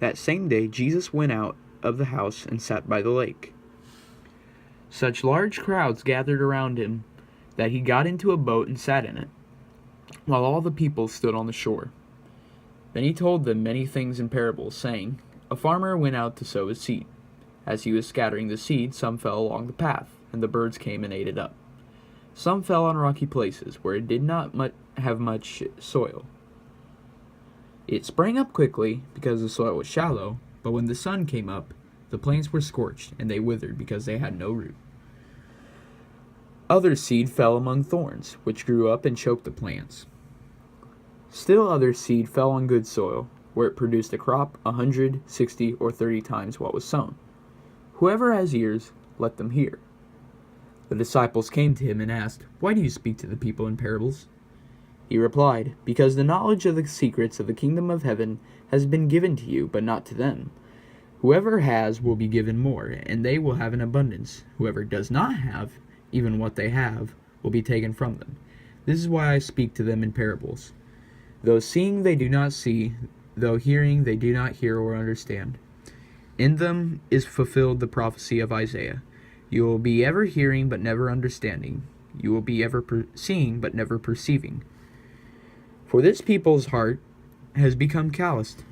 That same day Jesus went out of the house and sat by the lake. Such large crowds gathered around him that he got into a boat and sat in it, while all the people stood on the shore. Then he told them many things in parables, saying, A farmer went out to sow his seed. As he was scattering the seed, some fell along the path, and the birds came and ate it up. Some fell on rocky places, where it did not have much soil. It sprang up quickly, because the soil was shallow, but when the sun came up, the plants were scorched, and they withered because they had no root. Other seed fell among thorns, which grew up and choked the plants. Still other seed fell on good soil, where it produced a crop 100, 60, or 30 times what was sown. Whoever has ears, let them hear. The disciples came to him and asked, Why do you speak to the people in parables? He replied, Because the knowledge of the secrets of the kingdom of heaven has been given to you, but not to them. Whoever has will be given more, and they will have an abundance. Whoever does not have, even what they have, will be taken from them. This is why I speak to them in parables. Though seeing they do not see, though hearing they do not hear or understand. In them is fulfilled the prophecy of Isaiah. You will be ever hearing but never understanding. You will be ever seeing but never perceiving. For this people's heart has become calloused.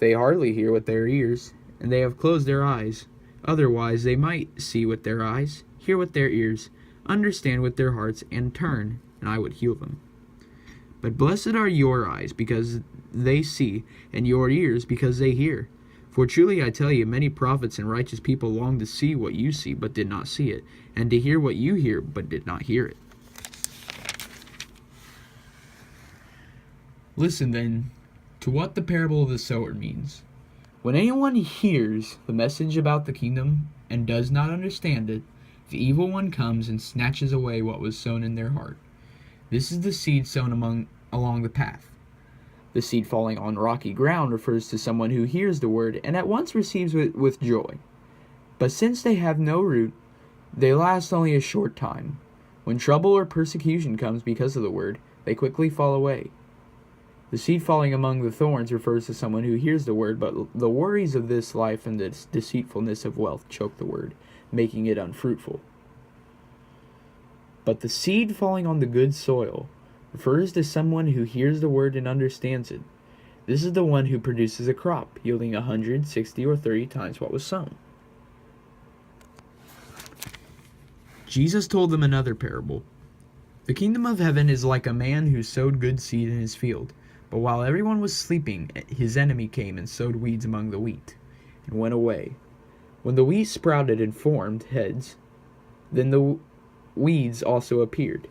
They hardly hear with their ears, and they have closed their eyes. Otherwise they might see with their eyes, hear with their ears, understand with their hearts, and turn, and I would heal them. But blessed are your eyes, because they see, and your ears, because they hear. For truly I tell you, many prophets and righteous people longed to see what you see, but did not see it, and to hear what you hear, but did not hear it. Listen then to what the parable of the sower means. When anyone hears the message about the kingdom and does not understand it, the evil one comes and snatches away what was sown in their heart. This is the seed sown along the path. The seed falling on rocky ground refers to someone who hears the word and at once receives it with joy. But since they have no root, they last only a short time. When trouble or persecution comes because of the word, they quickly fall away. The seed falling among the thorns refers to someone who hears the word, but the worries of this life and the deceitfulness of wealth choke the word, making it unfruitful. But the seed falling on the good soil refers to someone who hears the word and understands it. This is the one who produces a crop, yielding 100, 60, or 30 times what was sown. Jesus told them another parable. The kingdom of heaven is like a man who sowed good seed in his field. But while everyone was sleeping, his enemy came and sowed weeds among the wheat, and went away. When the wheat sprouted and formed heads, then the weeds also appeared.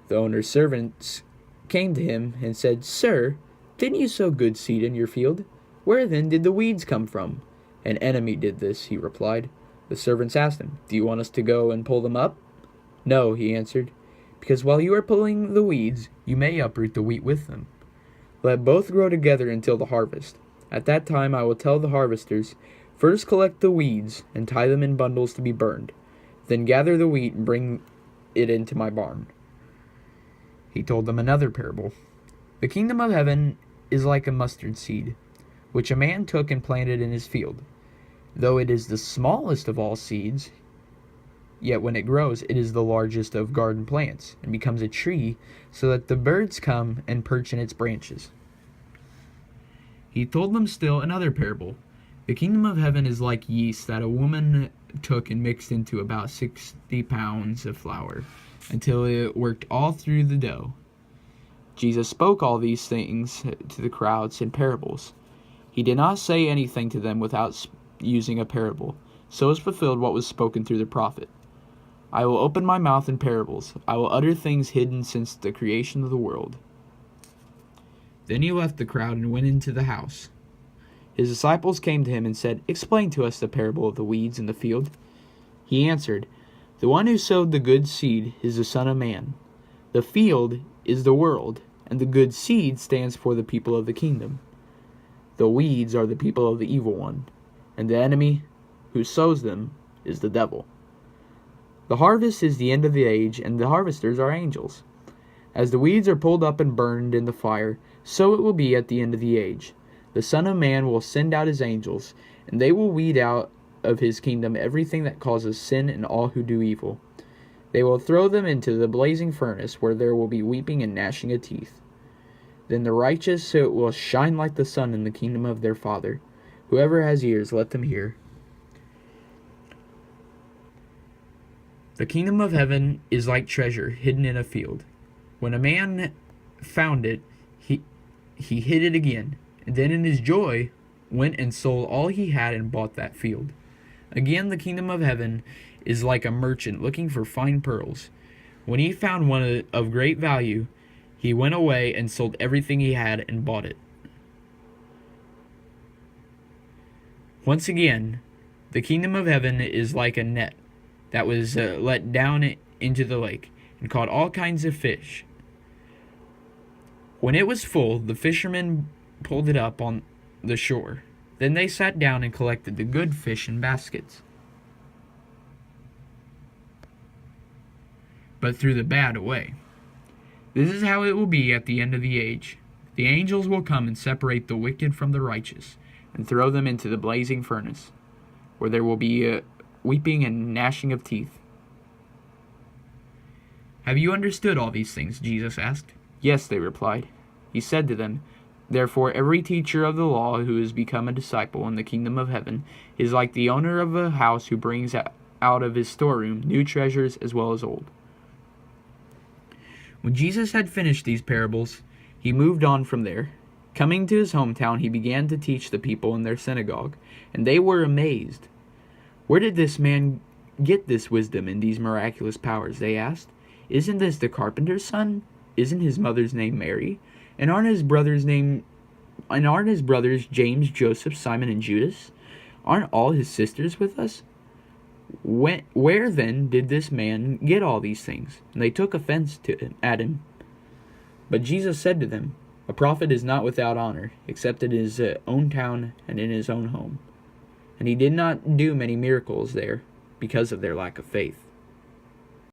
The owner's servants came to him and said, Sir, didn't you sow good seed in your field? Where then did the weeds come from? An enemy did this, he replied. The servants asked him, Do you want us to go and pull them up? No, he answered, because while you are pulling the weeds, you may uproot the wheat with them. Let both grow together until the harvest. At that time I will tell the harvesters, First collect the weeds and tie them in bundles to be burned. Then gather the wheat and bring it into my barn. He told them another parable. The kingdom of heaven is like a mustard seed, which a man took and planted in his field. Though it is the smallest of all seeds, yet when it grows, it is the largest of garden plants, and becomes a tree, so that the birds come and perch in its branches. He told them still another parable. The kingdom of heaven is like yeast that a woman took and mixed into about 60 pounds of flour, until it worked all through the dough. Jesus spoke all these things to the crowds in parables. He did not say anything to them without using a parable. So is fulfilled what was spoken through the prophet. I will open my mouth in parables. I will utter things hidden since the creation of the world. Then he left the crowd and went into the house. His disciples came to him and said, Explain to us the parable of the weeds in the field. He answered, The one who sowed the good seed is the Son of Man. The field is the world, and the good seed stands for the people of the kingdom. The weeds are the people of the evil one, and the enemy who sows them is the devil. The harvest is the end of the age, and the harvesters are angels. As the weeds are pulled up and burned in the fire, so it will be at the end of the age. The Son of Man will send out his angels, and they will weed out of his kingdom everything that causes sin and all who do evil. They will throw them into the blazing furnace, where there will be weeping and gnashing of teeth. Then the righteous will shine like the sun in the kingdom of their Father. Whoever has ears, let them hear. The kingdom of heaven is like treasure hidden in a field. When a man found it, he hid it again, and then in his joy went and sold all he had and bought that field. Again, the kingdom of heaven is like a merchant looking for fine pearls. When he found one of great value, he went away and sold everything he had and bought it. Once again, the kingdom of heaven is like a net that was let down into the lake and caught all kinds of fish. When it was full, the fishermen pulled it up on the shore. Then they sat down and collected the good fish in baskets, but threw the bad away. This is how it will be at the end of the age. The angels will come and separate the wicked from the righteous, and throw them into the blazing furnace, where there will be weeping and gnashing of teeth. Have you understood all these things? Jesus asked. Yes, they replied. He said to them, Therefore every teacher of the law who has become a disciple in the kingdom of heaven is like the owner of a house who brings out of his storeroom new treasures as well as old. When Jesus had finished these parables, he moved on from there. Coming to his hometown, he began to teach the people in their synagogue, and they were amazed. Where did this man get this wisdom and these miraculous powers? They asked. Isn't this the carpenter's son? Isn't his mother's name Mary? And aren't his brothers James, Joseph, Simon, and Judas? Aren't all his sisters with us? Where then did this man get all these things? And they took offense at him. But Jesus said to them, A prophet is not without honor, except in his own town and in his own home. And he did not do many miracles there because of their lack of faith.